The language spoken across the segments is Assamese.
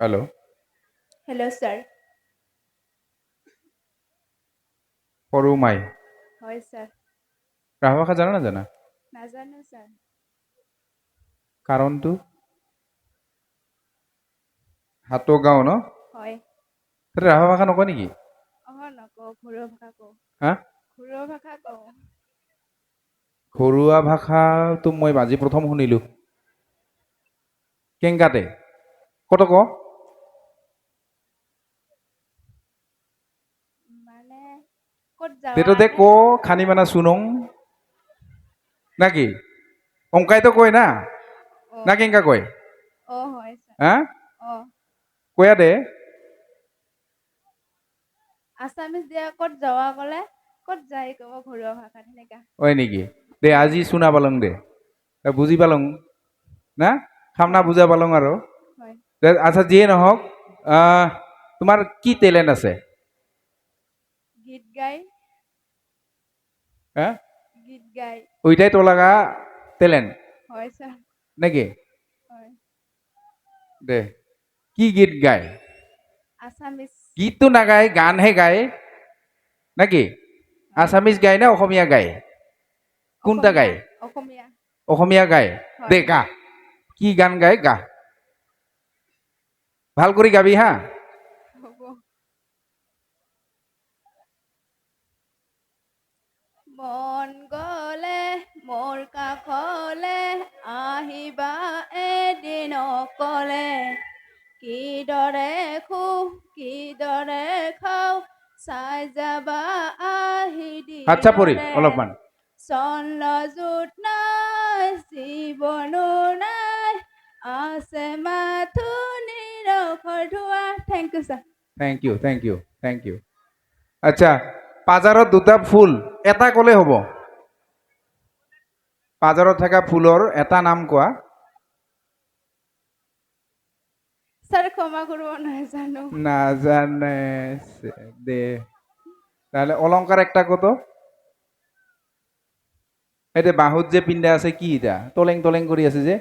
হ্যালো। Hello' sir. সৰু মাই হয় ছাৰ। ৰাভা ভাষা জানা নাজানা? নাজানো ছাৰ। কাৰণটো হাটগাঁও ন? হয়। তাতে ৰাভা ভাষা নকয় নেকি? নকওঁ, ঘৰুৱা ভাষা কওঁ। হা? ঘৰুৱা ভাষা কওঁ। ঘৰুৱা ভাষাটো মই আজি প্ৰথম শুনিলো। কেংকাতে কত ক? মানে ক'ত যাৱা তেটোতে নে? ক খানি মানা শুনং নাকি? অংকাইতো কয় না? না কেংকা কয়? হয় ছাৰ। হা? অ'। কয়া দে। আছামিজ দিয়া ক'ত যাৱা ক'লে ক'ত যায় ক'ব ঘৰুৱা ভাষাত সেনেকা। হয় নেকি? দে আজি শুনা পালং দে। বুজি পালং না? খামনা হয় বুজা পালং আৰু। হয়। আচ্ছা যিয়ে নহওক, তোমাৰ কি টেলেণ্ট আছে? গীত গাই। হা? গীত গাই। ওইটাই তো লাগা টেলেন্ট হয় ছাৰ। নাকি? হয়। দে কি গীত গায়? আছামিজ। গীতটো নাগায়, গানহে গায় নাকি? আছামিজ গায় না অসমীয়া গায়? কোনটা অসমীয়া গায়? অসমীয়া। অসমীয়া গায়। দে হয়। গা। কি গান গায় গা। ভাল কৰি গাবি হা। হ'ব। মন গলে মোৰ কাষলে আহিবা এদিন অকলে, কিদৰে শুওঁ কিদৰে খাওঁ চাই যাবা আহি হাত চাপৰি দিনৰে, অলপমান। চন্দ্ৰজোৎ নাই জীৱনো নাই আছে মাথো নিৰখৰ ধোৱা। Thank you sir. Thank you, thank you, thank you. আচ্ছা, পাজাৰত দুটা ফুল এটা ক'লে হ'ব। পাজাৰত থকা ফুলৰ এটা নাম কোৱা। ছাৰ ক্ষমা কৰিব, নাজানো। নাজানে দে, তাহলে অলংকার একটা কত? এই যে বাহুত যে পিন্ধা আছে কি এটা তলেং তলেং কৰি আছে যে?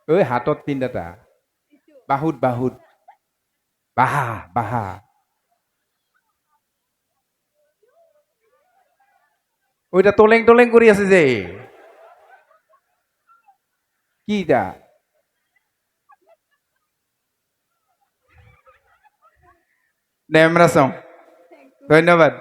ওই হাতত পিন্ধাটা বাহুত বাহুত বাহা বাহা। ওইটা তলেং তলেং কৰি আছে যে কি এটা? দে আমৰা চাওঁ। ধন্যবাদ।